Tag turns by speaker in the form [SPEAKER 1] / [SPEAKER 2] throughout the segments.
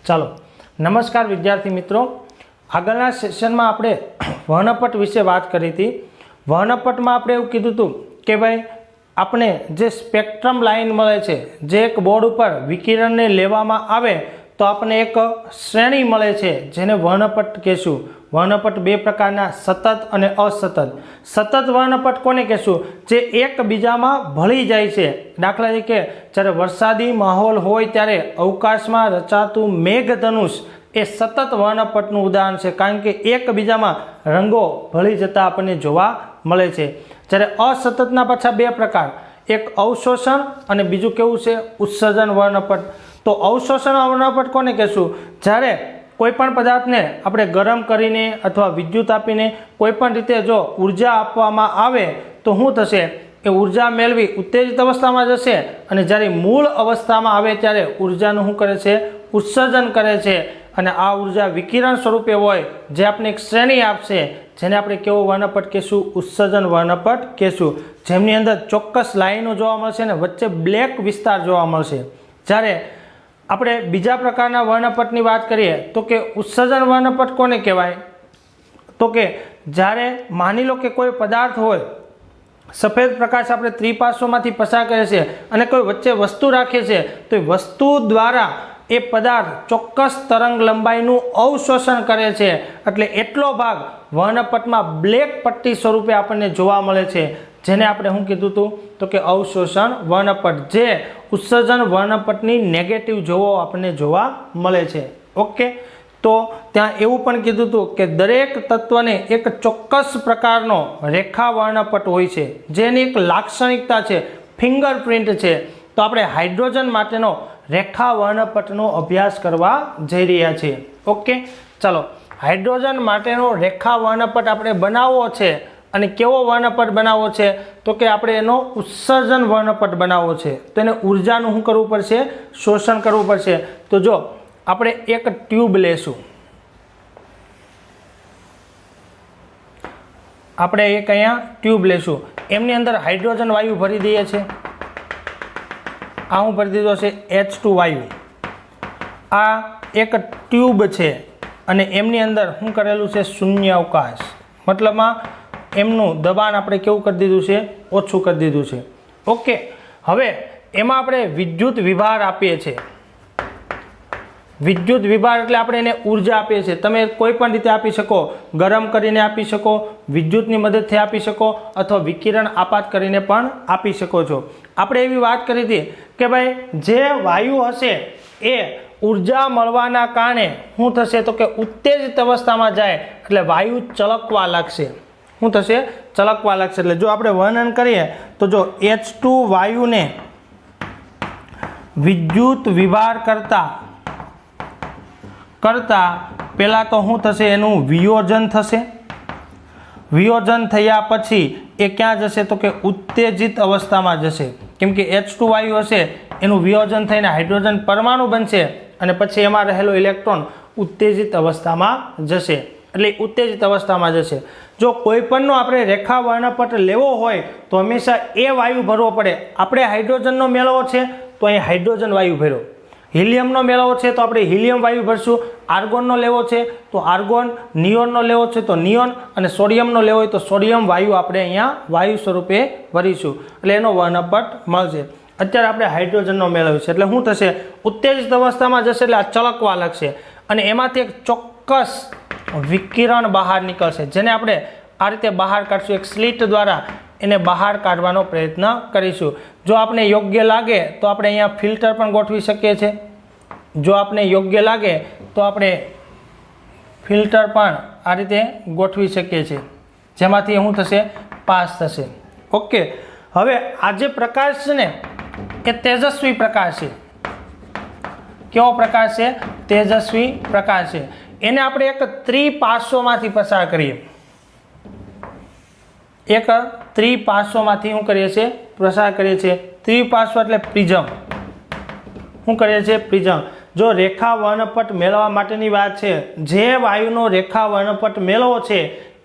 [SPEAKER 1] ચાલો નમસ્કાર વિદ્યાર્થી મિત્રો, આગળના સેશનમાં આપણે વર્ણપટ વિશે વાત કરી હતી। વર્ણપટમાં આપણે એવું કીધું હતું કે ભાઈ આપણે જે સ્પેક્ટ્રમ લાઇન મળે છે, જે એક બોર્ડ ઉપર વિકિરણને લેવામાં આવે તો આપણને એક શ્રેણી મળે છે જેને વર્ણપટ કહેશું। વર્ણપટ બે પ્રકારના, સતત અને અસતત। સતત વર્ણપટ કોને કહેશું? જે એકબીજામાં ભળી જાય છે। દાખલા તરીકે જ્યારે વરસાદી માહોલ હોય ત્યારે અવકાશમાં રચાતું મેઘધનુષ એ સતત વર્ણપટનું ઉદાહરણ છે, કારણ કે એકબીજામાં રંગો ભળી જતા આપણને જોવા મળે છે। જ્યારે અસતતના પાછા બે પ્રકાર, એક અવશોષણ અને બીજું કેવું છે? ઉત્સર્જન વર્ણપટ। તો અવશોષણ વર્ણપટ કોને કહેશું? જ્યારે કોઈપણ પદાર્થને આપણે ગરમ કરીને અથવા વિદ્યુત આપીને કોઈપણ રીતે જો ઉર્જા આપવામાં આવે તો શું થશે? એ ઉર્જા મેળવી ઉત્તેજિત અવસ્થામાં જશે અને જ્યારે મૂળ અવસ્થામાં આવે ત્યારે ઉર્જાનું શું કરે છે? ઉત્સર્જન કરે છે। અને આ ઉર્જા વિકિરણ સ્વરૂપે હોય જે આપણે એક શ્રેણી આપશે, જેને આપણે કેવો વર્ણપટ કહેશું? ઉત્સર્જન વર્ણપટ કહેશું, જેમની અંદર ચોક્કસ લાઈનો જોવા મળશે અને વચ્ચે બ્લેક વિસ્તાર જોવા મળશે। જ્યારે આપણે બીજા પ્રકારના વર્ણપટની વાત કરીએ તો કે ઉત્સર્જન વર્ણપટ કોને કહેવાય? તો કે જ્યારે માની લો કે કોઈ પદાર્થ હોય, સફેદ પ્રકાશ આપણે ત્રિપાર્શ્વમાંથી પસાર કરે છે અને કોઈ વચ્ચે વસ્તુ રાખે છે તો એ વસ્તુ દ્વારા એ પદાર્થ ચોક્કસ તરંગ લંબાઈનું અવશોષણ કરે છે, એટલે એટલો ભાગ વર્ણપટમાં બ્લેક પટ્ટી સ્વરૂપે આપણને જોવા મળે છે, જેને આપણે શું કીધું હતું? તો કે અવશોષણ વર્ણપટ, જે ઉત્સર્જન વર્ણપટની નેગેટિવ જોવો આપણને જોવા મળે છે। ઓકે, તો ત્યાં એવું પણ કીધું હતું કે દરેક તત્વને એક ચોક્કસ પ્રકારનો રેખા વર્ણપટ હોય છે, જેની એક લાક્ષણિકતા છે, ફિંગરપ્રિન્ટ છે। તો આપણે હાઇડ્રોજન માટેનો રેખા વર્ણપટનો અભ્યાસ કરવા જઈ રહ્યા છીએ। ઓકે, ચાલો હાઇડ્રોજન માટેનો રેખા વર્ણપટ આપણે બનાવવો છે, અને કેવો વર્ણપટ બનાવવો છે? તો કે આપણે એનો ઉત્સર્જન વર્ણપટ બનાવવો છે, તો એને ઉર્જાનું શું કરવું પડશે? શોષણ કરવું પડશે। તો જો આપણે એક ટ્યુબ લેશું, આપણે એક અહીંયા ટ્યુબ લેશું, એમની અંદર હાઇડ્રોજન વાયુ ભરી દઈએ છીએ। આ હું ભરી દીધો છે H2 વાયુ। આ એક ટ્યુબ છે અને એમની અંદર શું કરેલું છે? શૂન્ય અવકાશ, મતલબમાં એમનું દબાણ આપણે કેવું કરી દીધું છે? ઓછું કરી દીધું છે। ઓકે, હવે એમાં આપણે વિદ્યુત વિભાર આપીએ છીએ। વિદ્યુત વિભાર એટલે આપણે એને ઉર્જા આપીએ છીએ। તમે કોઈ પણ રીતે આપી શકો, ગરમ કરીને આપી શકો, વિદ્યુતની મદદથી આપી શકો, અથવા વિકિરણ આપાત કરીને પણ આપી શકો છો। આપણે એવી વાત કરી હતી કે ભાઈ જે વાયુ હશે એ ઉર્જા મળવાના કારણે શું થશે? તો કે ઉત્તેજિત અવસ્થામાં જાય એટલે વાયુ ચળકવા લાગશે। શું થશે? ચળકવા લાગશે। એટલે જો આપણે વર્ણન કરીએ તો જો H2 વાયુને વિદ્યુત વિભાર કરતા પહેલાં તો શું થશે? એનું વિયોજન થશે। વિયોજન થયા પછી એ ક્યાં જશે? તો કે ઉત્તેજિત અવસ્થામાં જશે, કેમ કે H2 વાયુ હશે એનું વિયોજન થઈને હાઇડ્રોજન પરમાણુ બનશે અને પછી એમાં રહેલો ઇલેક્ટ્રોન ઉત્તેજિત અવસ્થામાં જશે, એટલે ઉત્તેજિત અવસ્થામાં જશે। જો કોઈપણનો આપણે રેખા વર્ણપટ લેવો હોય તો હંમેશા એ વાયુ ભરવો પડે। આપણે હાઇડ્રોજનનો મેળવો છે તો અહીં હાઇડ્રોજન વાયુ ભર્યો, હિલિયમનો મેળવો છે તો આપણે હિલિયમ વાયુ ભરશું, આર્ગોનનો લેવો છે તો આર્ગોન, નિયોનનો લેવો છે તો નિયોન, અને સોડિયમનો લેવો હોય તો સોડિયમ વાયુ આપણે અહીંયા વાયુ સ્વરૂપે ભરીશું, એટલે એનો વર્ણપટ મળશે। અત્યારે આપણે હાઇડ્રોજનનો મેળવ્યો છે એટલે શું થશે? ઉત્તેજિત અવસ્થામાં જશે એટલે આ ચળકવા લાગશે અને એમાંથી એક ચોક્કસ વિકિરણ બહાર નીકળશે, જેને આપણે આ રીતે બહાર કાઢશું, એક સ્લિટ દ્વારા એને બહાર કાઢવાનો પ્રયત્ન કરીશું। જો આપણે યોગ્ય લાગે તો આપણે અહીંયા ફિલ્ટર પણ ગોઠવી શકીએ છીએ। જો આપણે યોગ્ય લાગે તો આપણે ફિલ્ટર પણ આ રીતે ગોઠવી શકીએ છીએ, જેમાંથી શું થશે? પાસ થશે। ઓકે, હવે આ જે પ્રકાશ છે ને એ તેજસ્વી પ્રકાશ છે। કેવો પ્રકાશ છે? તેજસ્વી પ્રકાશ છે। એને આપણે એક ત્રિપાર્શ્વમાંથી પસાર કરીએ, એક ત્રિપાર્શ્વમાંથી શું કરીએ છીએ? પસાર કરીએ છીએ। ત્રિપાર્શ્વ એટલે પ્રિઝમ। શું કરીએ છીએ? પ્રિઝમ। જો રેખા વર્ણપટ મેળવવા માટેની વાત છે, જે વાયુનો રેખા વર્ણપટ મેળવો છે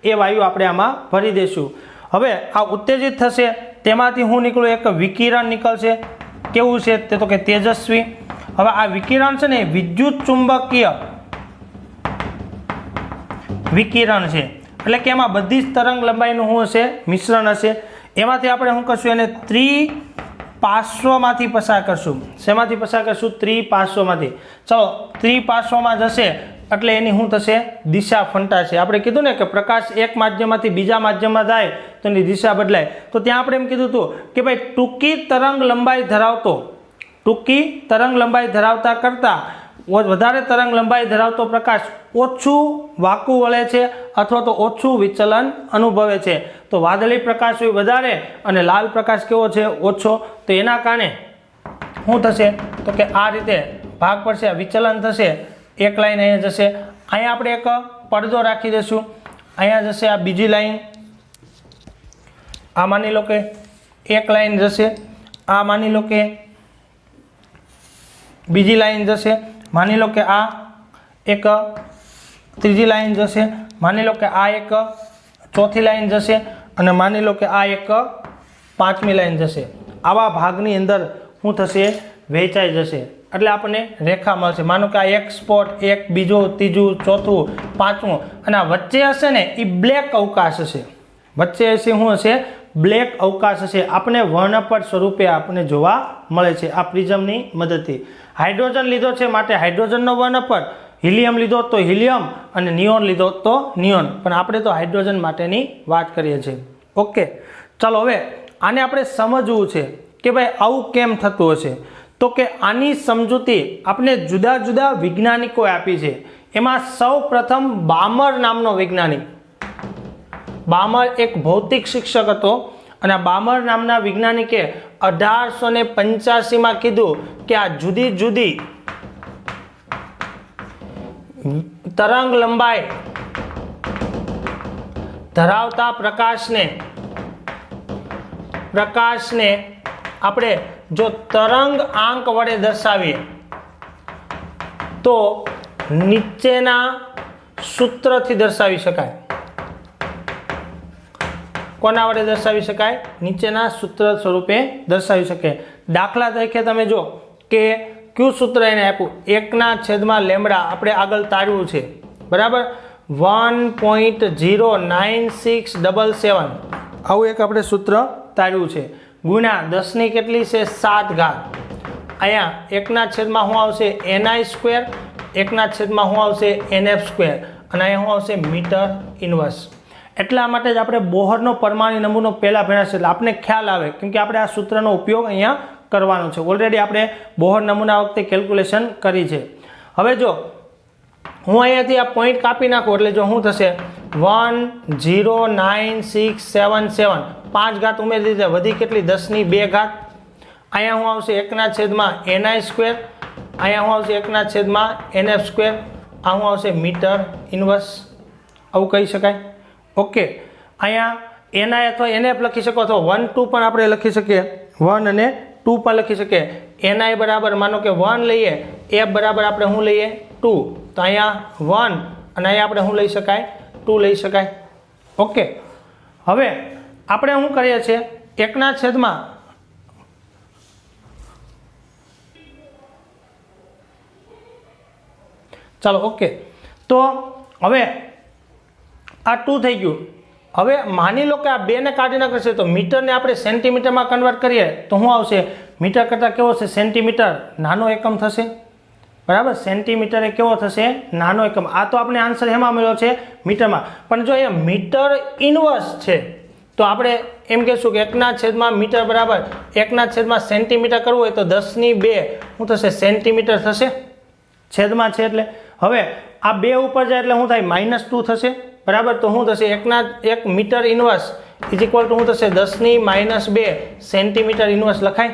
[SPEAKER 1] એ વાયુ આપણે આમાં ભરી દઈશું। હવે આ ઉત્તેજિત થશે, તેમાંથી શું નીકળ્યું? એક વિકિરણ નીકળશે। કેવું છે? તે તો કે તેજસ્વી। હવે આ વિકિરણ છે ને એ વિદ્યુત ચુંબકીય વિકિરણ છે, એટલે કે એમાં બધી જ તરંગ લંબાઈનું શું હશે? મિશ્રણ હશે. એમાંથી આપણે શું કરશું? એને ત્રિપાર્શ્વમાંથી પસાર કરશું. શેમાંથી પસાર કરશું? ત્રિપાર્શ્વમાંથી. ચલો, ત્રિપાર્શ્વમાં જશે એટલે એની શું થશે? દિશા ફંટાશે. આપણે કીધું ને કે પ્રકાશ એક માધ્યમમાંથી બીજા માધ્યમમાં જાય તો એની દિશા બદલાય. તો ત્યાં આપણે એમ કીધું હતું કે ભાઈ ટૂંકી તરંગ લંબાઈ ધરાવતા કરતાં વધારે તરંગ લંબાઈ ધરાવતો પ્રકાશ ઓછું વાંકું વળે છે અથવા તો ઓછું વિચલન અનુભવે છે. તો વાદળી પ્રકાશ હોય વધારે અને લાલ પ્રકાશ કેવો છે? ઓછો. તો એના કારણે શું થશે? તો કે આ રીતે ભાગ પડશે, વિચલન થશે. એક લાઈન અહીંયા જશે, અહીંયા આપણે એક પડદો રાખી દઈશું, અહીંયા જશે આ બીજી લાઈન, આ માની લો કે એક લાઈન જશે, આ માની લો કે બીજી લાઈન જશે, માની લો કે આ એક ત્રીજી લાઈન જશે, માની લો કે આ એક ચોથી લાઈન જશે અને માની લો કે આ એક પાંચમી લાઈન જશે. આવા ભાગની અંદર શું થશે? વહેંચાઈ જશે. એટલે આપણને રેખા મળશે. માનો કે આ એક સ્પોટ, એક, બીજો, ત્રીજું, ચોથું, પાંચમું, અને આ વચ્ચે હશે ને એ બ્લેક અવકાશ હશે. વચ્ચે હશે શું હશે? બ્લેક અવકાશ હશે. આપણે વર્ણપટ સ્વરૂપે આપણને જોવા મળે છે આ પ્રિઝમની મદદથી. હાઇડ્રોજન લીધો છે માટે હાઇડ્રોજનનો વર્ણપટ, હિલિયમ લીધો તો હિલિયમ અને નિયોન લીધો તો નિયોન, પણ આપણે તો હાઇડ્રોજન માટેની વાત કરીએ છીએ. ઓકે, ચાલો હવે આને આપણે સમજવું છે કે ભાઈ આવું કેમ થતું હશે. તો કે આની સમજૂતી આપણે જુદા જુદા વૈજ્ઞાનિકોએ આપી છે. એમાં સૌ પ્રથમ બામર નામનો વૈજ્ઞાનિક, બામર એક ભૌતિક શિક્ષક હતો અને આ બામર નામના વૈજ્ઞાનિકે 1885માં કીધું કે આ જુદી જુદી તરંગ લંબાઈ ધરાવતા પ્રકાશને આપણે જો તરંગ આંક વડે દર્શાવીએ તો નીચેના સૂત્રથી દર્શાવી શકાય. કોના વડે દર્શાવી શકાય? નીચેના સૂત્ર સ્વરૂપે દર્શાવી શકે. દાખલા તરીકે તમે જો કે કયું સૂત્ર એને આપ્યું? 1/λ આપણે આગળ તારવું છે, બરાબર? 1.09677 આવું એક આપણે સૂત્ર તાર્યું છે. ગુણ્યા 10 ની કેટલી છે? 7 ઘાત. અહીંયા 1/માં શું આવશે? ni², 1/માં શું આવશે? nf², અને અહીંયા શું આવશે? Meter inverse. એટલા માટે જ આપણે બોહરનો પરમાણુ નમૂનો પહેલાં ભણ્યા છે, એટલે આપણે ખ્યાલ આવે, કેમ કે આપણે આ સૂત્રનો ઉપયોગ અહીંયા કરવાનો છે. ઓલરેડી આપણે બોહર નમૂના વખતે કેલ્ક્યુલેશન કરી છે. હવે જો હું અહીંયાથી આ પોઈન્ટ કાપી નાખું એટલે જો શું થશે? 1.09677 5 ઘાત ઉમેરી દીધા, વધી કેટલી? 10 ની 2 ઘાત. અહીંયા શું આવશે? 1/ni², અહીંયા શું આવશે? 1/nf², આ શું આવશે? Meter inverse. આવું કહી શકાય. ઓકે, અહીંયા ni અથવા nf લખી શકો, અથવા 1 2 પણ આપણે લખી શકીએ, 1 અને 2 પણ લખી શકીએ. ni બરાબર માનો કે 1 લઈએ, f બરાબર આપણે શું લઈએ? 2. તો અહીંયા 1 અને અહીંયા આપણે શું લઈ શકાય? 2 લઈ શકાય. ઓકે, હવે આપણે શું કરીએ છીએ? 1/, ચાલો ઓકે, તો હવે આ 2 થઈ ગયું. હવે માની લો કે આ 2 ને કાઢી નાખશે તો મીટરને આપણે સેન્ટીમીટરમાં કન્વર્ટ કરીએ તો શું આવશે? મીટર કરતાં કેવો છે? સેન્ટીમીટર નાનો એકમ થશે, બરાબર? સેન્ટીમીટર એ કેવો થશે? નાનો એકમ. આ તો આપણે આન્સર એમાં મળ્યો છે મીટરમાં, પણ જો અહીંયા મીટર ઇન્વર્સ છે તો આપણે એમ કહેશું કે 1/, મીટર બરાબર 1/, સેન્ટીમીટર કરવું હોય તો 10 ની 2 શું થશે? સેન્ટીમીટર થશે. છેદમાં છે એટલે હવે આ 2 ઉપર જાય એટલે શું થાય? -2 થશે, બરાબર? તો શું થશે? 1 meter inverse is equal to શું થશે? 10 ની -2 સેન્ટીમીટર ઇન્વર્સ લખાય.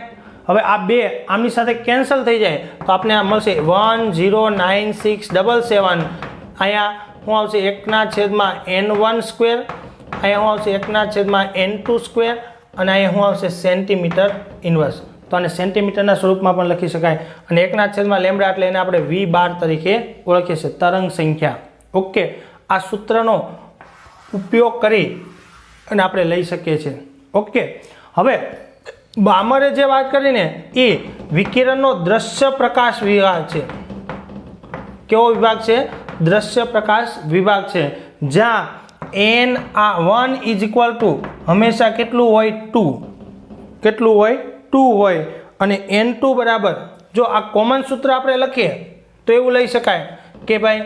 [SPEAKER 1] હવે આ 2 આમની સાથે કેન્સલ થઈ જાય તો આપણે આ મળશે 1.09677. અહીંયા શું આવશે? 1/n1², અહીંયા શું આવશે? 1/n2², અને અહીંયા શું આવશે? Centimetre inverse. તો આને સેન્ટીમીટરના સ્વરૂપમાં પણ લખી શકાય. અને 1/λ એટલે એને આપણે v12 તરીકે ઓળખીએ છીએ, તરંગ સંખ્યા. ઓકે, આ સૂત્રનો ઉપયોગ કરી અને આપણે લઈ શકીએ છીએ. ઓકે, હવે બામરે જે વાત કરીને એ વિકિરણનો દ્રશ્ય પ્રકાશ વિભાગ છે. કેવો વિભાગ છે? દ્રશ્ય પ્રકાશ વિભાગ છે. જ્યાં N1 ઇઝ ઇક્વલ ટુ હંમેશા કેટલું હોય? 2. કેટલું હોય? 2 હોય. અને N2 બરાબર, જો આ કોમન સૂત્ર આપણે લખીએ તો એવું લઈ શકાય કે ભાઈ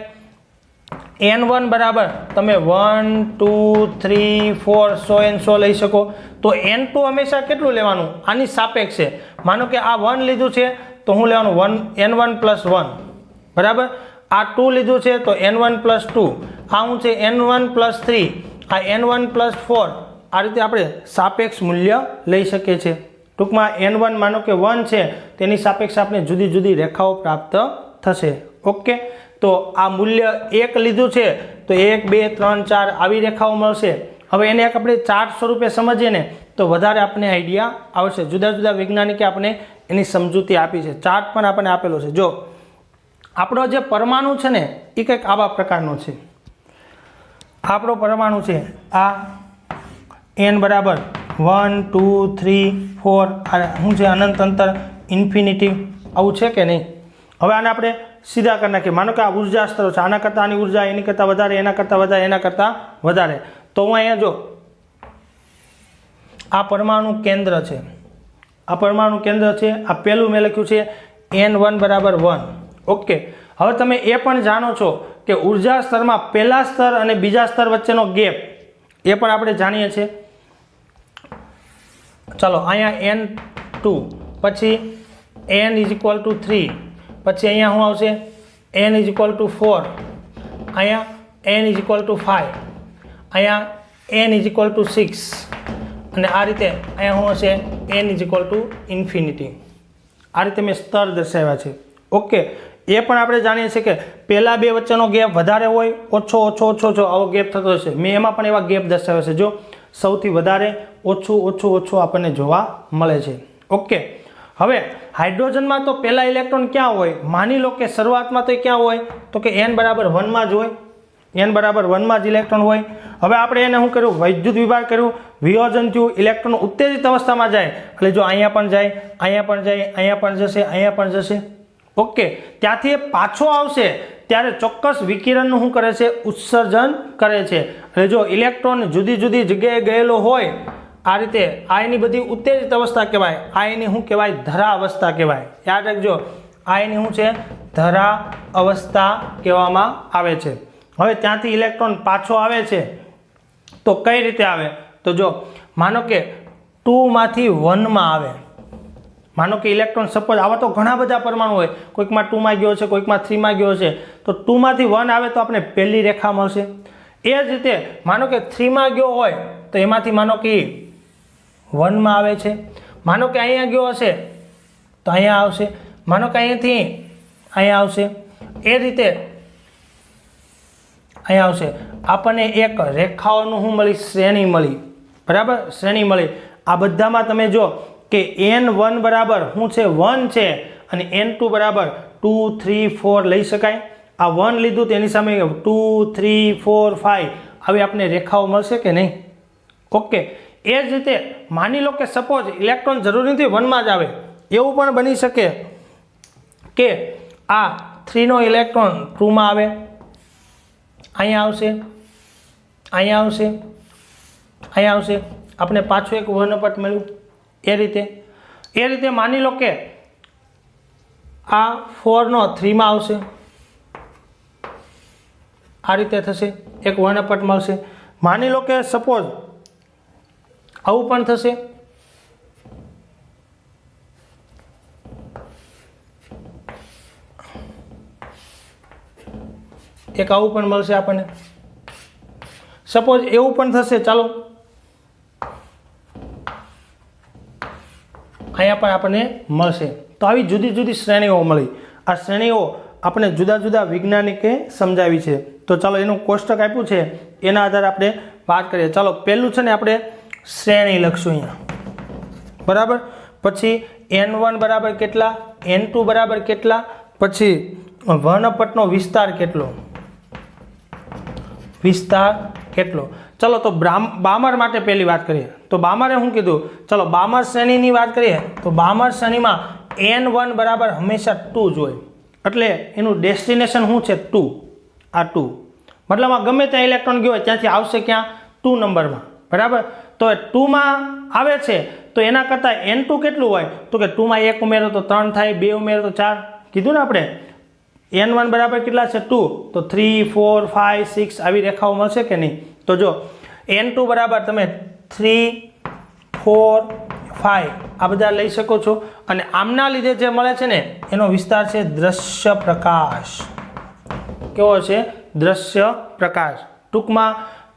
[SPEAKER 1] N1 બરાબર તમે 1 2 3 4 100 લઈ શકો. તો N2 હંમેશા કેટલું લેવાનું? આની સાપેક્ષ છે. માનો કે આ 1 લીધું છે તો હું લેવાનું N1 પ્લસ 1 બરાબર. આ 2 લીધું છે તો N1 પ્લસ 2. આ શું છે? N1 plus 3. આ N1 પ્લસ 4. આ રીતે આપણે સાપેક્ષ મૂલ્ય લઈ શકીએ છીએ. ટૂંકમાં N1 માનો કે 1 છે, તેની સાપેક્ષ આપણે જુદી જુદી રેખાઓ પ્રાપ્ત થશે. ઓકે, તો આ મૂલ્ય 1 લીધું છે તો 1 2 3 4 આવી રેખાઓ મળશે. હવે એને આપણે ચાર્ટ સ્વરૂપે સમજીએ ને તો વધારે આપણને આઈડિયા આવશે. જુદા જુદા વૈજ્ઞાનિકે આપણે એની સમજૂતી આપી છે. ચાર્ટ પણ આપણને આપેલો છે. જો આપણો જે પરમાણુ છે ને એ કંઈક આવા પ્રકારનો છે. આપણો પરમાણુ છે આ N બરાબર 1 2 3 4 શું છે? અનંત અંતર, ઇન્ફિનિટી, આવું છે કે નહીં? હવે આને આપણે સીધા કરી નાખીએ. માનો કે આ ઉર્જા સ્તરો છે, આના કરતાં આની ઉર્જા એની કરતાં વધારે, એના કરતાં વધારે, એના કરતાં વધારે. તો હું અહીંયા જો આ પરમાણુ કેન્દ્ર છે, આ પરમાણુ કેન્દ્ર છે. આ પહેલું મેં લખ્યું છે N1 બરાબર 1. ઓકે, હવે તમે એ પણ જાણો છો કે ઉર્જા સ્તરમાં પહેલા સ્તર અને બીજા સ્તર વચ્ચેનો ગેપ એ પણ આપણે જાણીએ છીએ. ચાલો અહીંયા N2, પછી N ઇઝ ઇક્વલ ટુ 3, પછી અહીંયા શું આવશે? N ઇઝ ઇક્વલ ટુ 4, અહીંયા N ઇઝ ઇક્વલ ટુ 5, અહીંયા N ઇઝ ઇક્વલ ટુ 6, અને આ રીતે અહીંયા શું હશે? N is equal two infinity. આ રીતે મેં સ્તર દર્શાવ્યા છે. ઓકે, એ પણ આપણે જાણીએ છીએ કે પહેલા બે વચ્ચેનો ગેપ વધારે હોય, ઓછો ઓછો ઓછો ઓછો આવો ગેપ થતો હશે. મેં એમાં પણ એવા ગેપ દર્શાવ્યા છે. જો સૌથી વધારે ઓછું ઓછું ઓછું આપણને જોવા મળે છે. ઓકે, હવે હાઇડ્રોજનમાં તો પહેલા ઇલેક્ટ્રોન ક્યાં હોય? માની લો કે શરૂઆતમાં તો ક્યાં હોય? તો કે N બરાબર 1 માં જ હોય. N બરાબર 1 માં જ ઇલેક્ટ્રોન હોય. હવે આપણે એને શું કર્યું? વૈદ્યુત વિભાગ કર્યું, વિયોજન થયું, ઇલેક્ટ્રોન ઉત્તેજિત અવસ્થામાં જાય. એટલે જો અહીંયા પણ જાય, અહીંયા પણ જાય, અહીંયા પણ જશે, અહીંયા પણ જશે. ઓકે, ત્યાંથી એ પાછો આવશે ત્યારે ચોક્કસ વિકિરણનું શું કરે છે? ઉત્સર્જન કરે છે. એટલે જો ઇલેક્ટ્રોન જુદી જુદી જગ્યાએ ગયેલો હોય, આ રીતે આ એની બધી ઉત્તેજિત અવસ્થા કહેવાય. આ એની શું કહેવાય? ધરા અવસ્થા કહેવાય. યાદ રાખજો, આ એની શું છે? ધરા અવસ્થા કહેવામાં આવે છે. હવે ત્યાંથી ઇલેક્ટ્રોન પાછો આવે છે તો કઈ રીતે આવે? તો જો માનો કે 2 માંથી 1 માં આવે. માનો કે ઇલેક્ટ્રોન સપોઝ આવા તો ઘણા બધા પરમાણુ હોય, કોઈકમાં 2 માં ગયો છે, કોઈકમાં 3 માં ગયો છે. તો 2 માંથી 1 આવે તો આપણે પહેલી રેખા મળશે. એ જ રીતે માનો કે 3 માં ગયો હોય તો એમાંથી માનો કે 1 માં આવે છે. માનો કે અહીંયા ગયો હશે તો અહીંયા આવશે. માનો કે અહીંયાથી અહીંયા આવશે. એ રીતે અહીંયા આવશે. આપણને એક રેખાઓનું શું મળી? શ્રેણી મળી. બરાબર, શ્રેણી મળી. આ બધામાં તમે જો કે N1 બરાબર શું છે? 1 છે, અને N2 બરાબર 2 3 4 લઈ શકાય. આ 1 લીધું તેની સામે 2 3 4 5 આવી આપણે રેખાઓ મળશે કે નહીં? ઓકે, એ જ રીતે માની લો કે સપોઝ ઇલેક્ટ્રોન જરૂરી નથી 1 માં જ આવે. એવું પણ બની શકે કે આ 3 નો ઇલેક્ટ્રોન 2 માં આવે, અહીંયા આવશે, અહીંયા આવશે, અહીંયા આવશે. આપણે પાછું એક વર્ણપટ મળ્યું. એ રીતે માની લો કે આ 4 નો 3 માં આવશે. આ રીતે થશે, એક વર્ણપટ મળશે. માની લો કે સપોઝ આવું પણ થશે. એક આવું પણ મળશે આપણને. સપોઝ એવું પણ થશે. ચાલો અહીંયા પણ આપણને મળશે. તો આવી જુદી જુદી શ્રેણીઓ મળી. આ શ્રેણીઓ આપણે જુદા જુદા વૈજ્ઞાનિકે સમજાવી છે. તો ચાલો એનું કોષ્ટક આપ્યું છે, એના આધારે આપણે વાત કરીએ. ચાલો પહેલું છે ને આપણે શ્રેણી લખશું અહીંયા. બરાબર, પછી N1 બરાબર કેટલા, N2 બરાબર કેટલા, પછી વર્ણપટનો વિસ્તાર કેટલો, વિસ્તાર કેટલો. चलो तो बामर माटे पहली बात करिए तो बामरे शुं कीधुं चलो बामर श्रेणीनी बात करिए तो बामर श्रेणीमां n1 बराबर हमेशा 2 ज होय एटले एनुं डेस्टिनेशन शुं छे 2 आ 2 मतलब आ गमे त्यां इलेक्ट्रॉन गयो होय त्यांथी आवशे क्यां 2 नंबरमां बराबर तो 2 मां आवे छे तो एना करता n2 केटलुं होय तो के 2 मां 1 उमेरो तो 3 थाय 2 उमेरो तो 4 कीधुं ने आपणे n1 बराबर केटला छे 2 तो 3 4 5 6 आवी रेखाओ मळशे के नहीं तो जो n2 बराबर तमे 3 4 5 आ बधा लई शको छो अने आमना लीधे जे मळे छे ने एनो विस्तार छे दृश्य प्रकाश केवो छे दृश्य प्रकाश टूंकमां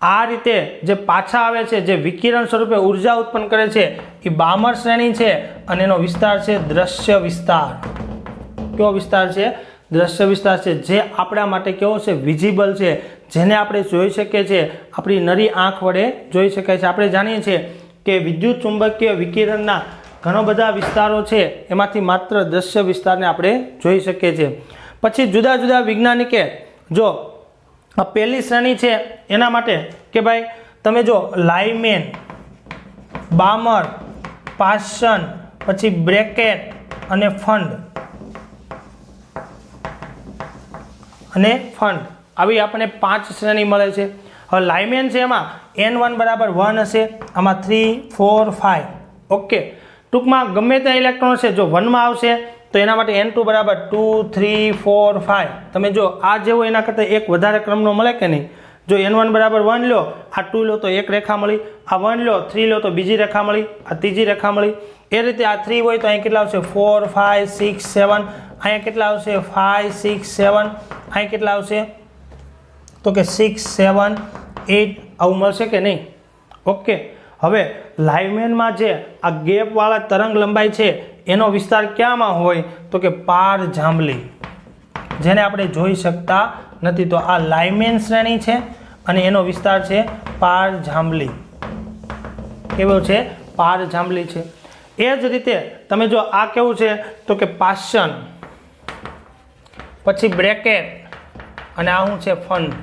[SPEAKER 1] आ रीते जे पाछा आवे छे जे विकिरण स्वरूपे ऊर्जा उत्पन्न करे छे ए बामर श्रेणी छे अने एनो विस्तार छे दृश्य विस्तार केवो विस्तार छे दृश्य विस्तार छे जे आपणा माटे केवो छे विजिबल छे जेने आपणे जोई शकीए छीए आपणी नरी आंख वडे जोई शकाय छे आपणे जाणीए छीए के विद्युत चुंबकीय विकिरणना घणो बधा विस्तारो छे एमांथी मात्र दृश्य विस्तारने आपणे जोई शकीए छीए पछी जुदा जुदा वैज्ञानिके जो आ पहली श्रेणी छे एना माटे के भाई तमे जो लाइमेन बामर पासन पछी ब्रेकेट अने फंड आवी आपणे 5 श्रेणी मळे छे हवे लाइमेन छे एमां n1 बराबर 1 हशे आमां 3 4 5 ओके टूंकमां गमे त्या इलेक्ट्रॉन छे जो 1 मां आवशे तो एना माटे n2 बराबर 2 3 4 5 तमे जो आ जेवो एना करता एक वधारे क्रमनो मळे के नहीं जो n1 बराबर 1 लो आ 2 लो तो एक रेखा मळी आ 1 लो 3 लो तो बीजी रेखा मळी आ तीजी रेखा मळी ए रीते आ 3 होय तो अहीं केटला आवशे 4 5 6 7 अहीं केटला आवशे 5 6 7 अहीं केटला आवशे तो के 6 7 8 आવું મળશે કે નહીં ओके હવે લાઇમેનમાં જે આ ગેપ વાળા તરંગ લંબાઈ છે એનો વિસ્તાર ક્યાંમાં હોય તો કે પાર જાંબલી જેને આપણે જોઈ શકતા નથી તો આ લાઇમેન શ્રેણી છે અને એનો વિસ્તાર છે પાર જાંબલી કેવો છે પાર જાંબલી છે એ જ રીતે તમે જો આ કેવું છે તો કે પાશન પછી બ્રેકેટ અને આ શું છે ફંડ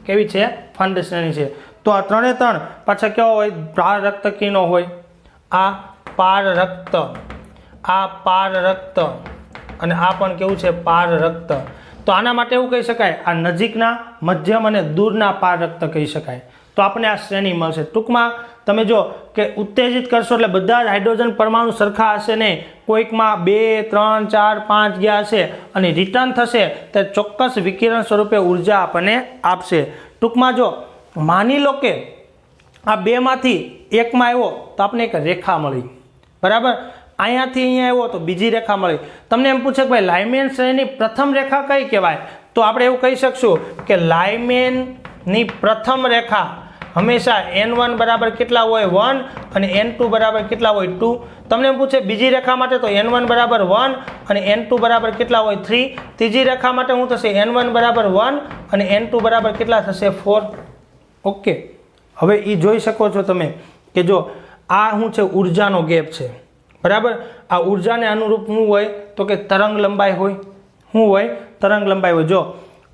[SPEAKER 1] કેવી છે ફંડ શ્રેણી છે તો આ ત્રણે ત્રણ પાછા કેવો હોય પાર રક્ત કિરણો હોય આ પાર રક્ત આ પાર રક્ત અને આ પણ કેવું છે પાર રક્ત તો આના માટે એવું કહી શકાય આ નજીકના મધ્યમ અને દૂરના પાર રક્ત કહી શકાય તો આપણે આ શ્રેણી મળશે ટૂંકમાં તમે જો કે ઉત્તેજિત કરશો એટલે બધા જ હાઇડ્રોજન પરમાણુ સરખા હશે નહીં કોઈકમાં 2 3 4 5 ગયા હશે અને રિટર્ન થશે ત્યારે ચોક્કસ વિકિરણ સ્વરૂપે ઉર્જા આપણને આપશે ટૂંકમાં જો માની લો કે આ બેમાંથી એકમાં આવ્યો તો આપણે એક રેખા મળી બરાબર અહીંયાથી અહીંયા આવ્યો તો બીજી રેખા મળી તમને એમ પૂછે કે ભાઈ લાઇમેન શ્રેણીની પ્રથમ રેખા કઈ કહેવાય તો આપણે એવું કહી શકશું કે લાઇમેનની પ્રથમ રેખા હંમેશા n1 બરાબર કેટલા હોય 1 અને n2 બરાબર કેટલા હોય 2 તમને એમ પૂછે બીજી રેખા માટે તો n1 બરાબર 1 અને n2 બરાબર કેટલા હોય 3 ત્રીજી રેખા માટે શું થશે n1 બરાબર 1 અને n2 બરાબર કેટલા થશે 4 ओके हवे ई जोई शको छो तमे के जो आ शुं छे ऊर्जानो गेप छे बराबर आ ऊर्जाने अनुरूप शुं होय तो के तरंग लंबाई होय शुं होय तरंग लंबाई होय जो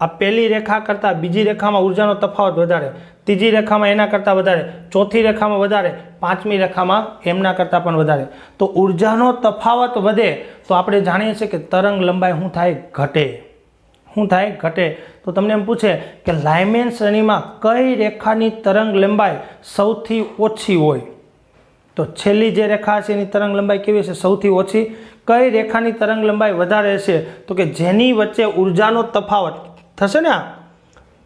[SPEAKER 1] आ पहली रेखा करता बीजी रेखामां ऊर्जानो तफावत वधारे तीजी रेखामां एना करता वधारे चौथी रेखामां वधारे पांचमी रेखामां एमना करता पण वधारे तो ऊर्जानो तफावत वधे तो आपणे जाणीए छीए के तरंग लंबाई शुं थाय घटे શું થાય ઘટે તો તમને એમ પૂછે કે લાઇમેન શ્રેણીમાં કઈ રેખાની તરંગ લંબાઈ સૌથી ઓછી હોય તો છેલ્લી જે રેખા છે એની તરંગ લંબાઈ કેવી હશે સૌથી ઓછી કઈ રેખાની તરંગ લંબાઈ વધારે હશે તો કે જેની વચ્ચે ઊર્જાનો તફાવત થશે ને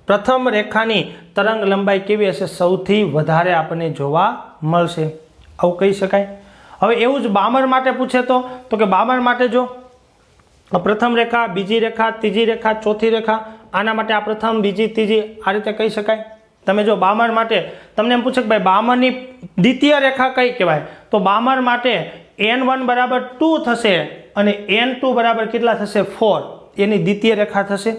[SPEAKER 1] પ્રથમ રેખાની તરંગ લંબાઈ કેવી હશે સૌથી વધારે આપણને જોવા મળશે આવું કહી શકાય હવે એવું જ બામર માટે પૂછે તો કે બામર માટે જો प्रथम रेखा बीजी रेखा तीजी रेखा चौथी रेखा आना माटे आ प्रथम बीजी तीजी आ रीते कही शकाय तमे जो बामर माटे तमने एम पूछे कि भाई बामरनी द्वितीय रेखा कई कहेवाय तो बामर माटे n1 बराबर 2 थशे अने n2 बराबर केटला थशे 4 एनी द्वितीय रेखा थशे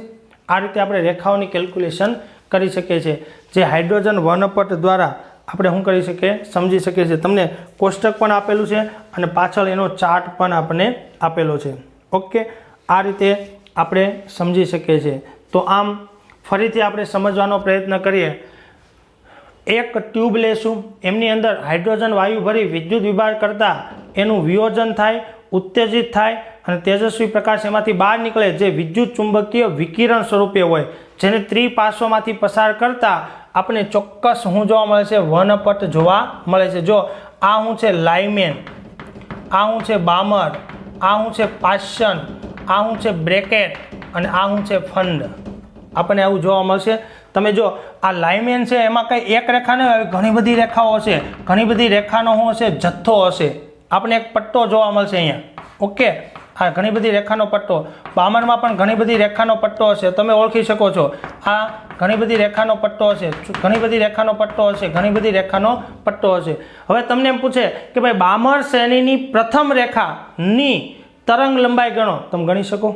[SPEAKER 1] आ रीते आपणे रेखाओनी केल्क्युलेशन करी शकीए छीए जे हाइड्रोजन वर्णपट द्वारा આપણે શું કરી શકીએ સમજી શકીએ છીએ તમને કોષ્ટક પણ આપેલું છે અને પાછળ એનો ચાર્ટ પણ આપણને આપેલો છે ઓકે આ રીતે આપણે સમજી શકીએ છીએ તો આમ ફરીથી આપણે સમજવાનો પ્રયત્ન કરીએ એક ટ્યુબ લેશું, એમની અંદર હાઇડ્રોજન વાયુ ભરી વિદ્યુત વિભાર કરતાં એનું વિયોજન થાય, ઉત્તેજિત થાય અને તેજસ્વી પ્રકાશ એમાંથી બહાર નીકળે, જે વિદ્યુત ચુંબકીય વિકિરણ સ્વરૂપે હોય, જેને ત્રિપાર્શ્વમાંથી પસાર કરતા આપણે ચોક્કસ શું જોવા મળે છે? વર્ણપટ જોવા મળે છે. જો આ શું છે? લાઇમેન, આ શું છે? બામર, આ શું છે? પાયસન, આ શું છે? બ્રેકેટ અને આ શું છે? ફંડ. આપણને આવું જોવા મળશે. તમે જો આ લાઇમેન છે એમાં કંઈ એક રેખા નહીં હોય, ઘણી બધી રેખાઓ હશે. ઘણી બધી રેખાનો શું હશે? જથ્થો હશે. આપણે એક પટ્ટો જોવા મળશે અહીંયા. ઓકે, આ ઘણી બધી રેખાનો પટ્ટો. બામરમાં પણ ઘણી બધી રેખાનો પટ્ટો હશે, તમે ઓળખી શકો છો. આ ઘણી બધી રેખાનો પટ્ટો હશે, ઘણી બધી રેખાનો પટ્ટો હશે, ઘણી બધી રેખાનો પટ્ટો હશે. હવે તમને એમ પૂછે કે ભાઈ બામર શ્રેણીની પ્રથમ રેખાની તરંગ લંબાઈ ગણો. તમે ગણી શકો?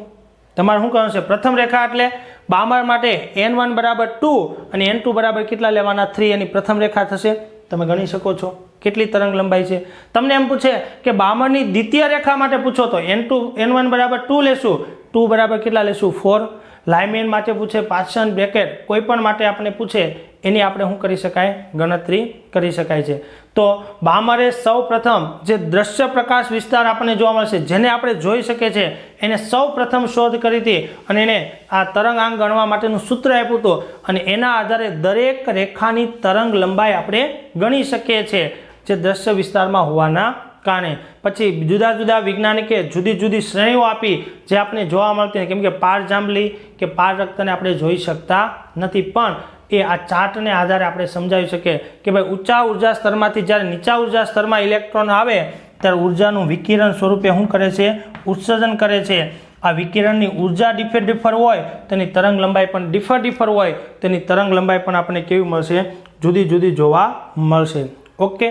[SPEAKER 1] તમારે શું કરવાનું છે? પ્રથમ રેખા એટલે બામર માટે n1 બરાબર 2 અને n2 બરાબર કેટલા લેવાના? 3. એની પ્રથમ રેખા થશે. તમે ગણી શકો છો કેટલી તરંગ લંબાઈ છે. તમને એમ પૂછે કે બામરની દ્વિતીય રેખા માટે પૂછો તો n1 બરાબર 2 લેશું, 2 બરાબર કેટલા લેશું? 4. લાઇમેન માટે પૂછે, પાયસન, બ્રેકેટ, કોઈ પણ માટે આપણે પૂછે એની આપણે શું કરી શકાય? ગણતરી કરી શકાય છે. તો બામરે સૌ પ્રથમ જે દ્રશ્ય પ્રકાશ વિસ્તાર આપણને જોવા મળશે, જેને આપણે જોઈ શકીએ છીએ, એને સૌ પ્રથમ શોધ કરી હતી અને એને આ તરંગાંક ગણવા માટેનું સૂત્ર આપ્યું હતું અને એના આધારે દરેક રેખાની તરંગ લંબાઈ આપણે ગણી શકીએ છીએ, જે દ્રશ્ય વિસ્તારમાં હોવાના કારણે. પછી જુદા જુદા વૈજ્ઞાનિકે જુદી જુદી શ્રેણીઓ આપી જે આપણે જોવા મળતી, કેમ કે પાર જાંબલી કે પાર રક્તને આપણે જોઈ શકતા નથી, પણ એ આ ચાર્ટને આધારે આપણે સમજાવી શકીએ કે ભાઈ ઊંચા ઉર્જા સ્તરમાંથી જ્યારે નીચા ઉર્જા સ્તરમાં ઇલેક્ટ્રોન આવે ત્યારે ઉર્જાનું વિકિરણ સ્વરૂપે શું કરે છે? ઉત્સર્જન કરે છે. આ વિકિરણની ઉર્જા ડિફર હોય તેની તરંગ લંબાઈ પણ ડિફર હોય તેની તરંગ લંબાઈ પણ આપણને કેવી મળશે? જુદી જુદી જોવા મળશે. ઓકે,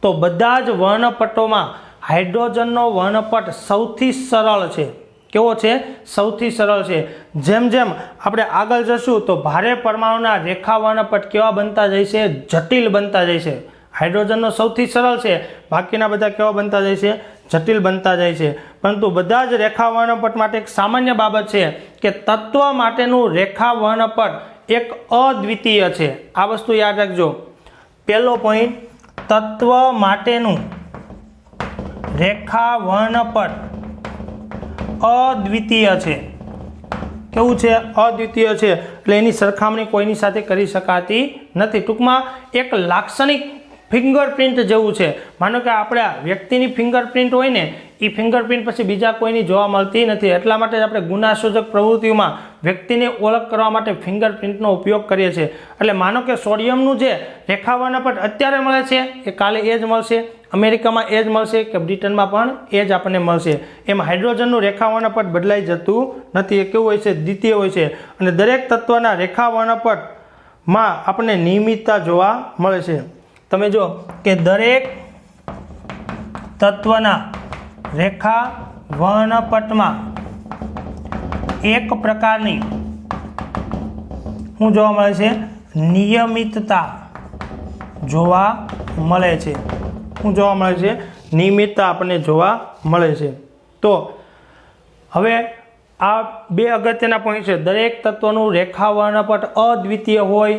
[SPEAKER 1] તો બધા જ વર્ણપટોમાં હાઇડ્રોજનનો વર્ણપટ સૌથી સરળ છે. કેવો છે? સૌથી સરળ છે. જેમ જેમ આપણે આગળ જશું તો ભારે પરમાણુના રેખા વર્ણપટ કેવા બનતા જાય છે? જટિલ બનતા જાય છે. હાઇડ્રોજનનો સૌથી સરળ છે, બાકીના બધા કેવા બનતા જાય છે? જટિલ બનતા જાય છે. પરંતુ બધા જ રેખા વર્ણપટ માટે એક સામાન્ય બાબત છે કે તત્વ માટેનું રેખા વર્ણપટ એક અદ્વિતીય છે. આ વસ્તુ યાદ રાખજો. પહેલો પોઈન્ટ, તત્વ માટેનું રેખા વર્ણપટ અદ્વિતીય છે. કેવું છે? અદ્વિતીય છે. એટલે એની સરખામણી કોઈની સાથે કરી શકાતી નથી. ટૂંકમાં એક લાક્ષણિક ફિંગરપ્રિન્ટ જેવું છે. માનો કે આપણે વ્યક્તિની ફિંગરપ્રિન્ટ હોય ને, એ ફિંગરપ્રિન્ટ પછી બીજા કોઈની જોવા મળતી નથી. એટલા માટે જ આપણે ગુનાશોધક પ્રવૃત્તિઓમાં વ્યક્તિને ઓળખ કરવા માટે ફિંગરપ્રિન્ટનો ઉપયોગ કરીએ છીએ. એટલે માનો કે સોડિયમનું જે રેખા વર્ણપટ અત્યારે મળે છે એ કાલે એ જ મળશે, અમેરિકામાં એ જ મળશે કે બ્રિટનમાં પણ એ જ આપણને મળશે. એમ હાઇડ્રોજનનું રેખા વર્ણપટ બદલાઈ જતું નથી. એ કેવું હોય છે? દ્વિતીય હોય છે. અને દરેક તત્વના રેખા વર્ણપટમાં આપણને નિયમિતતા જોવા મળે છે. તમે જો કે દરેક તત્વના રેખા વર્ણપટમાં એક પ્રકારની શું જોવા મળે છે? નિયમિતતા જોવા મળે છે. શું જોવા મળે છે? નિયમિતતા આપણને જોવા મળે છે. તો હવે આ બે અગત્યના પોઈન્ટ છે. દરેક તત્વનું રેખા વર્ણપટ અદ્વિતીય હોય,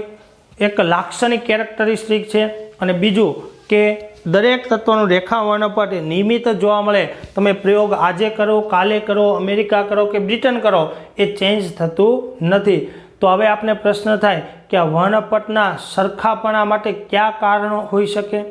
[SPEAKER 1] એક લાક્ષણિક કેરેક્ટરિસ્ટિક છે. અને બીજું કે દરેક તત્વનું રેખા વર્ણપટ નિયમિત જોવા મળે. તમે પ્રયોગ આજે કરો, કાલે કરો, અમેરિકા કરો કે બ્રિટન કરો, એ ચેન્જ થતું નથી. તો હવે આપણે પ્રશ્ન થાય કે આ વર્ણપટના સરખાપણા માટે કયા કારણો હોઈ શકે?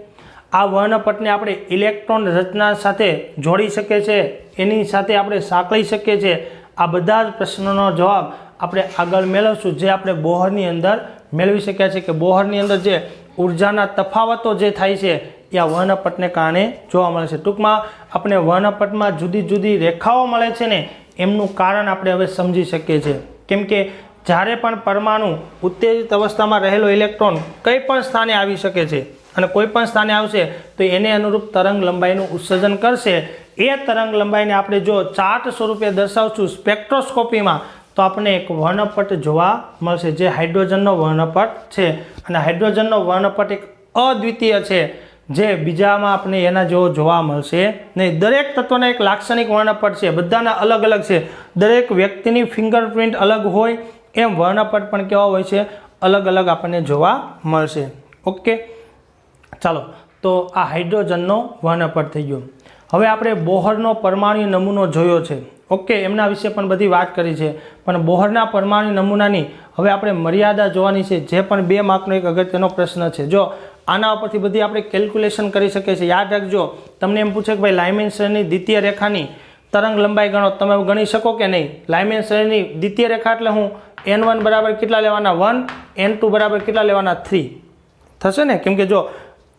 [SPEAKER 1] આ વર્ણપટને આપણે ઇલેક્ટ્રોન રચના સાથે જોડી શકીએ છીએ, એની સાથે આપણે સાંકળી શકીએ છીએ. આ બધા જ પ્રશ્નોનો જવાબ આપણે આગળ મેળવશું, જે આપણે બોહરની અંદર મેળવી શક્યા છે. કે બોહરની અંદર જે ઉર્જાના તફાવતો જે થાય છે એ આ વર્ણપટને કારણે જોવા મળે છે. ટૂંકમાં આપણે વર્ણપટમાં જુદી જુદી રેખાઓ મળે છે ને, એમનું કારણ આપણે હવે સમજી શકીએ છીએ. કેમ કે જ્યારે પણ પરમાણુ ઉત્તેજિત અવસ્થામાં રહેલો ઇલેક્ટ્રોન કંઈ પણ સ્થાને આવી શકે છે અને કોઈ પણ સ્થાને આવશે તો એને અનુરૂપ તરંગ લંબાઈનું ઉત્સર્જન કરશે. એ તરંગ લંબાઈને આપણે જો ચાર્ટ સ્વરૂપે દર્શાવશું સ્પેક્ટ્રોસ્કોપીમાં, તો આપણને એક વર્ણપટ જોવા મળશે, જે હાઇડ્રોજનનો વર્ણપટ છે. અને હાઇડ્રોજનનો વર્ણપટ એક અદ્વિતીય છે, જે બીજામાં આપણે એના જેવો જોવા મળશે નહીં. દરેક તત્વના એક લાક્ષણિક વર્ણપટ છે, બધાના અલગ અલગ છે. દરેક વ્યક્તિની ફિંગરપ્રિન્ટ અલગ હોય એમ વર્ણપટ પણ કેવા હોય છે? અલગ અલગ આપણને જોવા મળશે. ઓકે, ચાલો તો આ હાઇડ્રોજનનો વર્ણપટ થઈ ગયો. હવે આપણે બોહરનો પરમાણુ નમૂનો જોયો છે. ઓકે, એમના વિશે પણ બધી વાત કરી છે, પણ બોહરના પરમાણુ નમૂનાની હવે આપણે મર્યાદા જોવાની છે, જે પણ 2 માર્કનો એક અગત્યનો પ્રશ્ન છે. જો આના ઉપરથી બધી આપણે કેલ્ક્યુલેશન કરી શકીએ છીએ. યાદ રાખજો, તમને એમ પૂછે કે ભાઈ લાઇમેન શ્રેણીની દ્વિતીય રેખાની તરંગ લંબાઈ ગણો, તમે ગણી શકો કે નહીં? લાઇમેન શ્રેણીની દ્વિતીય રેખા એટલે હું n1 બરાબર કેટલા લેવાના 1, n2 બરાબર કેટલા લેવાના 3 થશે ને? કેમ કે જો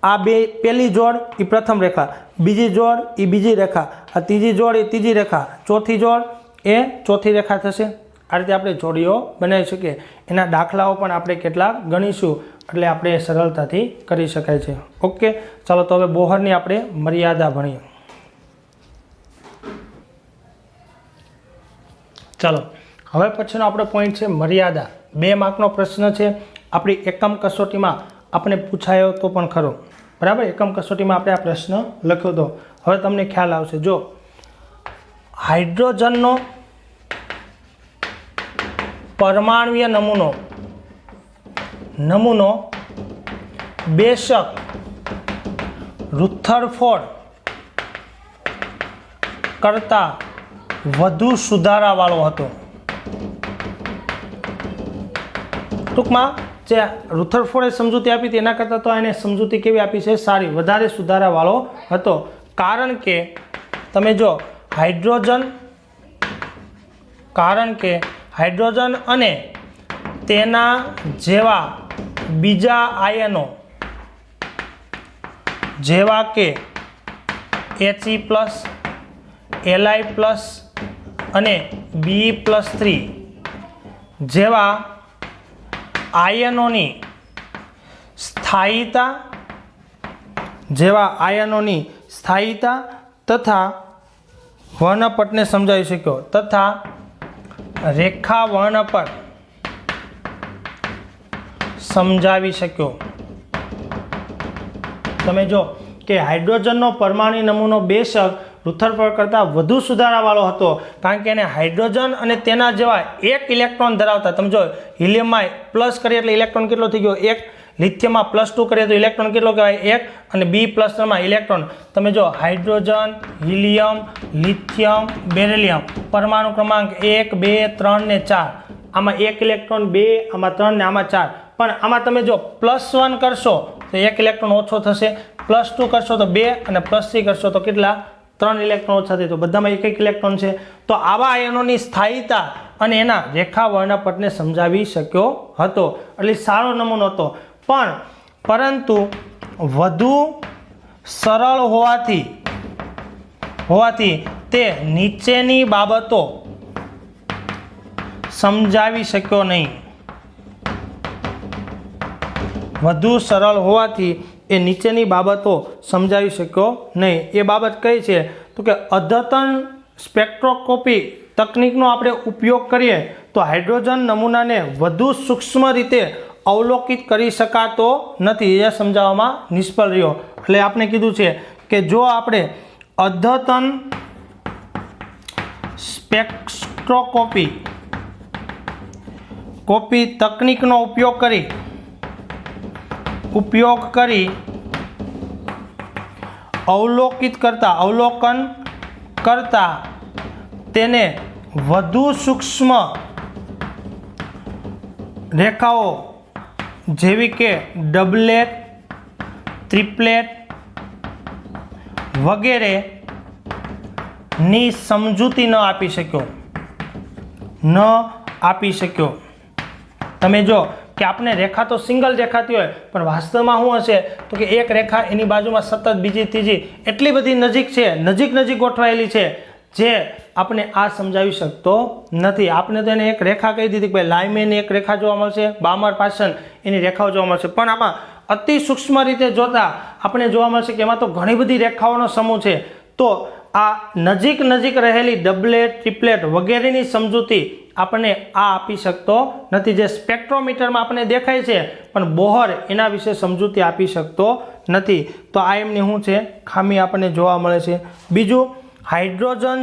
[SPEAKER 1] આ પહેલી જોડ એ પ્રથમ રેખા, બીજી જોડ એ બીજી રેખા, આ ત્રીજી જોડ એ ત્રીજી રેખા, ચોથી જોડ એ ચોથી રેખા થશે. આ રીતે આપણે જોડીઓ બનાવી શકીએ. એના દાખલાઓ પણ આપણે કેટલાક ગણીશું, એટલે આપણે સરળતાથી કરી શકાય છે. ઓકે, ચાલો તો હવે બોહરની આપણે મર્યાદા ભણીએ. ચાલો હવે પછીનો આપણો પોઈન્ટ છે મર્યાદા. 2 માર્કનો પ્રશ્ન છે. આપણી એકમ કસોટીમાં આપણે પૂછાયો તો પણ ખરો, બરાબર? એકમ કસોટીમાં આપણે આ પ્રશ્ન લખ્યો હતો. હવે તમને ખ્યાલ આવશે. જો હાઇડ્રોજનનો પરમાણુય નમૂનો બેશક રુથરફોર્ડ કરતાં વધુ સુધારાવાળો હતો. ટૂંકમાં જે રુથરફોર્ડે સમજૂતી આપી હતી એના કરતાં તો એને સમજૂતી કેવી આપી છે? સારી, વધારે સુધારાવાળો હતો. કારણ કે તમે જો હાઇડ્રોજન અને તેના જેવા બીજા આયનો જેવા કે He+, Li+ અને Be+3 જેવા આયનોની સ્થાયીતા તથા વર્ણપટને સમજાવી શક્યો, તથા રેખા વર્ણપટ સમજાવી શક્યો. તમે જો કે હાઇડ્રોજનનો પરમાણુ નમૂનો બેશક રુથરફોર્ડ કરતાં વધુ સુધારાવાળો હતો, કારણ કે એને હાઇડ્રોજન અને તેના જેવા 1 ઇલેક્ટ્રોન ધરાવતા, તમે જો હિલિયમમાં પ્લસ કરીએ એટલે ઇલેક્ટ્રોન કેટલો થઈ ગયો? 1. લિથિયમમાં +2 કરીએ તો ઇલેક્ટ્રોન કેટલો કહેવાય? 1. અને B+3માં ઇલેક્ટ્રોન, તમે જો હાઇડ્રોજન, હિલિયમ, લિથિયમ, બેરિલિયમ પરમાણુ ક્રમાંક 1, 2, 3 ને 4. આમાં 1 ઇલેક્ટ્રોન, 2, આમાં 3 ને આમાં 4. પણ આમાં તમે જો +1 કરશો તો 1 ઇલેક્ટ્રોન ઓછો થશે, +2 કરશો તો 2 અને +3 કરશો તો કેટલા? 3 ઇલેક્ટ્રોન ઓછા થાય. તો બધામાં 1 ઇલેક્ટ્રોન છે. તો આવા આયનોની સ્થાયીતા અને એના રેખા વર્ણપટને સમજાવી શક્યો હતો. એટલે સારો નમૂનો હતો. પરંતુ વધુ સરળ હોવાથી તે નીચેની બાબતો સમજાવી શક્યો નહીં. વધુ સરળ હોવાથી એ નીચેની બાબતો સમજાવી શક્યો નહીં. એ બાબત કઈ છે? તો કે અદ્યતન સ્પેક્ટ્રોસ્કોપી તકનીકનો આપણે ઉપયોગ કરીએ તો હાઇડ્રોજન નમૂનાને વધુ સૂક્ષ્મ રીતે અવલોકિત કરી શકાતો નથી. એ સમજાવવામાં નિષ્ફળ રહ્યો. એટલે આપણે કીધું છે કે જો આપણે અદ્યતન સ્પેક્ટ્રોસ્કોપી તકનીકનો ઉપયોગ કરી અવલોકન કરતા તેને વધુ સૂક્ષ્મ રેખાઓ જેવી કે ડબલેટ, ટ્રિપલેટ વગેરેની સમજૂતી ન આપી શક્યો. તમે જો કે આપણે રેખા તો સિંગલ દેખાતી હોય, પણ વાસ્તવમાં શું હશે તો કે એક રેખા એની બાજુમાં સતત બીજી ત્રીજી એટલી બધી નજીક ગોઠવાયેલી છે, જે આપણે આ સમજાવી શકતો નથી. આપણે તો એને એક રેખા કહી દીધી કે ભાઈ લાઇમેનની એક રેખા જોવા મળશે, બામર પાછળ એની રેખાઓ જોવા મળશે. પણ આમાં અતિ સૂક્ષ્મ રીતે જોતા આપણે જોવા મળશે કે એમાં તો ઘણી બધી રેખાઓનો સમૂહ છે. તો આ નજીક રહેલી ડબલેટ, ટ્રિપલેટ વગેરેની સમજૂતી આપણને આ આપી શકતો નથી. જે સ્પેક્ટ્રોમીટરમાં આપણને દેખાય છે, પણ બોહર એના વિશે સમજૂતી આપી શકતો નથી. તો આ એમની શું છે? ખામી આપણને જોવા મળે છે. બીજું, હાઇડ્રોજન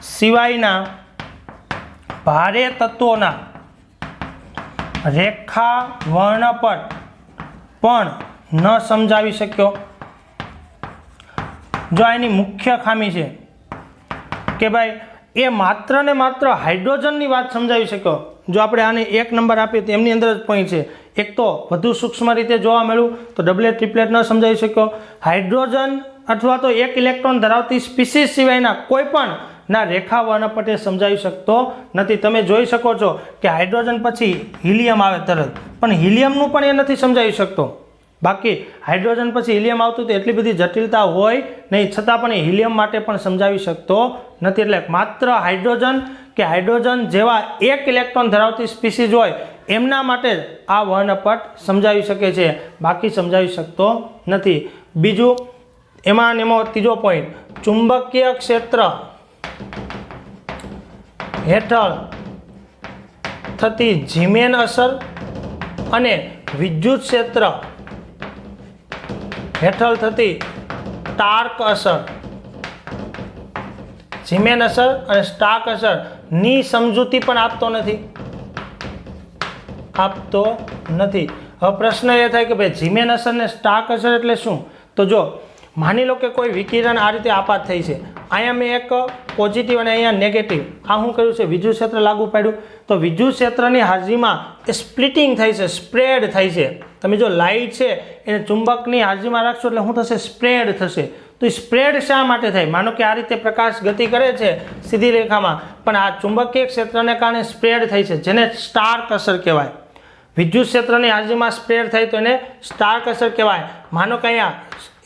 [SPEAKER 1] સિવાયના ભારે તત્વોના રેખા વર્ણપટ પણ ન સમજાવી શક્યો. જો એની મુખ્ય ખામી છે કે ભાઈ એ માત્ર ને માત્ર હાઇડ્રોજનની વાત સમજાવી શક્યો. જો આપણે આને 1 નંબર આપીએ તો એમની અંદર જ પોઈન્ટ છે. એક તો વધુ સૂક્ષ્મ રીતે જોવા મળ્યું તો ડબલેટ ટ્રિપલેટ ન સમજાવી શક્યો. હાઇડ્રોજન અથવા તો 1 ઇલેક્ટ્રોન ધરાવતી સ્પીસીસ સિવાયના કોઈ પણ ના રેખા વર્ણપટે સમજાવી શકતો નથી. તમે જોઈ શકો છો કે હાઇડ્રોજન પછી હિલિયમ આવે તરત, પણ હિલિયમનું પણ એ નથી સમજાવી શકતો. બાકી હાઇડ્રોજન પછી હિલિયમ આવતું તો એટલી બધી જટિલતા હોય નહીં, છતાં પણ એ હિલિયમ માટે પણ સમજાવી શકતો નથી. એટલે માત્ર હાઇડ્રોજન કે હાઇડ્રોજન જેવા 1 ઇલેક્ટ્રોન ધરાવતી સ્પીસીઝ હોય એમના માટે જ આ વર્ણપટ સમજાવી શકે છે, બાકી સમજાવી શકતો નથી. બીજું એમાં ત્રીજો પોઈન્ટ, ચુંબકીય ક્ષેત્ર હેઠળ થતી જીમેન અસર અને વિદ્યુત ક્ષેત્ર હેઠળ થતી સ્ટાર્ક અસર, જીમેન અસર અને સ્ટાર્ક અસર ની સમજૂતી પણ આપતો નથી. હવે પ્રશ્ન એ થાય કે ભાઈ જીમેન અસર ને સ્ટાર્ક અસર એટલે શું? તો જો માની લો કે કોઈ વિકિરણ આ રીતે આપાત થઈ છે, અહીંયા મેં એક પોઝિટિવ અને અહીંયા નેગેટિવ, આ શું કર્યું છે વિદ્યુત ક્ષેત્ર લાગુ પાડ્યું, તો વિદ્યુત ક્ષેત્રની હાજરીમાં એ સ્પ્લિટિંગ થાય છે, સ્પ્રેડ થાય છે. તમે જો લાઇટ છે એને ચુંબકની હાજરીમાં રાખશો એટલે શું થશે? સ્પ્રેડ થશે. તો એ સ્પ્રેડ શા માટે થાય? માનો કે આ રીતે પ્રકાશ ગતિ કરે છે સીધી રેખામાં, પણ આ ચુંબકીય ક્ષેત્રને કારણે સ્પ્રેડ થાય છે, જેને સ્ટાર્ક અસર કહેવાય. વિદ્યુત ક્ષેત્રની હાજરીમાં સ્પ્રેડ થાય તો એને સ્ટાર્ક અસર કહેવાય. માનો કે અહીંયા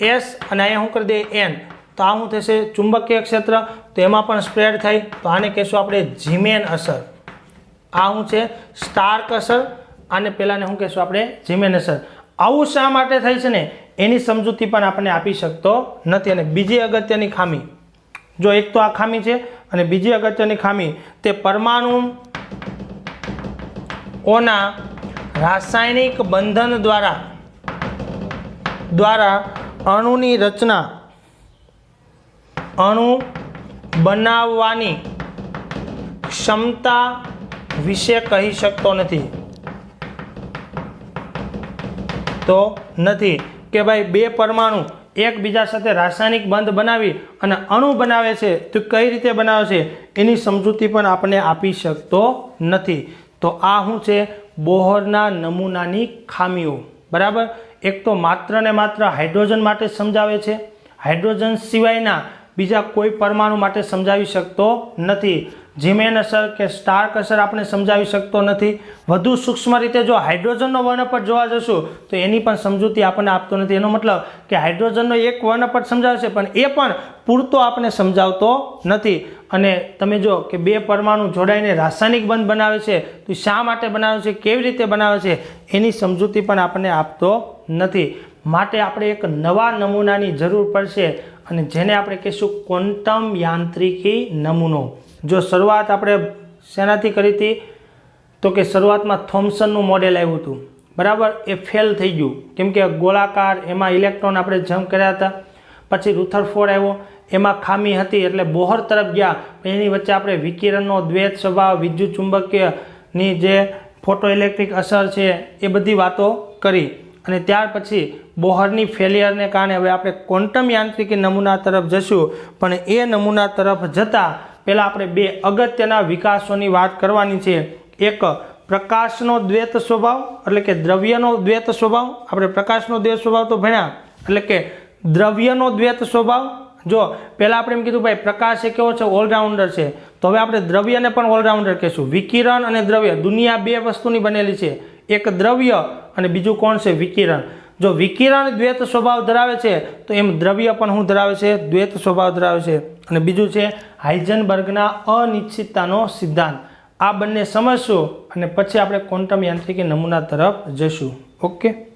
[SPEAKER 1] એસ અને અહીંયા શું કરી દઈએ એન, તો આ શું થશે? ચુંબકીય ક્ષેત્ર, તો એમાં પણ સ્પ્રેડ થાય, તો આને કહેશું આપણે જીમેન અસર. આ શું છે? સ્ટાર્ક અસર. આને પહેલાંને શું કહેશું આપણે? જીમેન અસર. આવું શા માટે થાય છે ને એની સમજૂતી પણ આપણને આપી શકતો નથી. અને બીજી અગત્યની ખામી, જો એક તો આ ખામી છે અને બીજી અગત્યની ખામી તે પરમાણુઓના રાસાયણિક બંધન દ્વારા અણુની રચના, અણુ બનાવવાની ક્ષમતા વિશે કહી શકતો નથી. તો નથી કે ભાઈ બે પરમાણુ એકબીજા સાથે રાસાયણિક બંધ બનાવી અને અણુ બનાવે છે, તો કઈ રીતે બનાવે છે એની સમજૂતી પણ આપણે આપી શકતો નથી. તો આ શું છે? બોહરના નમૂનાની ખામીઓ. બરાબર. એક તો માત્ર ને માત્ર હાઇડ્રોજન માટે સમજાવે છે, હાઇડ્રોજન સિવાયના બીજા કોઈ પરમાણુ માટે સમજાવી શકતો નથી. જીમેન અસર કે સ્ટાર્ક અસર આપણે સમજાવી શકતો નથી. વધુ સૂક્ષ્મ રીતે જો હાઇડ્રોજનનો વર્ણપટ જોવા જશું તો એની પણ સમજૂતી આપણને આપતો નથી. એનો મતલબ કે હાઇડ્રોજનનો એક વર્ણપટ સમજાવે છે, પણ એ પણ પૂરતો આપણે સમજાવતો નથી. અને તમે જો કે બે પરમાણુ જોડાઈને રાસાયણિક બંધ બનાવે છે, તો શા માટે બનાવે છે, કેવી રીતે બનાવે છે એની સમજૂતી પણ આપણને આપતો નથી. માટે આપણે એક નવા નમૂનાની જરૂર પડશે, અને જેને આપણે કહીશું ક્વોન્ટમ યાંત્રિકી નમૂનો. જો શરૂઆત આપણે શેનાથી કરી હતી? તો કે શરૂઆતમાં થોમ્સનનું મોડેલ આવ્યું હતું. બરાબર. એ ફેલ થઈ ગયું, કેમ કે ગોળાકાર એમાં ઇલેક્ટ્રોન આપણે જમ્પ કર્યા હતા. પછી રુથરફોર્ડ આવ્યો, એમાં ખામી હતી એટલે બોહર તરફ ગયા. એની વચ્ચે આપણે વિકિરણનો દ્વૈત સ્વભાવ, વિદ્યુત ચુંબકીયની જે ફોટો ઇલેક્ટ્રિક અસર છે એ બધી વાતો કરી. અને ત્યાર પછી બોહરની ફેલિયરને કારણે હવે આપણે ક્વોન્ટમ યાંત્રિકી નમૂના તરફ જશું. પણ એ નમૂના તરફ જતાં પહેલાં આપણે બે અગત્યના વિકાસોની વાત કરવાની છે. એક પ્રકાશનો દ્વૈત સ્વભાવ, એટલે કે દ્રવ્યનો દ્વૈત સ્વભાવ. આપણે પ્રકાશનો દ્વૈત સ્વભાવ તો ભણ્યા, એટલે કે દ્રવ્યનો દ્વૈત સ્વભાવ. જો પહેલાં આપણે એમ કીધું ભાઈ પ્રકાશ એ કેવો છે? ઓલરાઉન્ડર છે. તો હવે આપણે દ્રવ્યને પણ ઓલરાઉન્ડર કહીશું. વિકિરણ અને દ્રવ્ય, દુનિયા બે વસ્તુની બનેલી છે, એક દ્રવ્ય અને બીજું કોણ છે? વિકિરણ. જો વિકિરણ દ્વૈત સ્વભાવ ધરાવે છે તો એમ દ્રવ્ય પણ શું ધરાવે છે? દ્વૈત સ્વભાવ ધરાવે છે. અને બીજું છે હાઇઝનબર્ગના અનિશ્ચિતતાનો સિદ્ધાંત. આ બંને સમજશું અને પછી આપણે ક્વોન્ટમ યાંત્રિકી નમૂના તરફ જશું. ઓકે.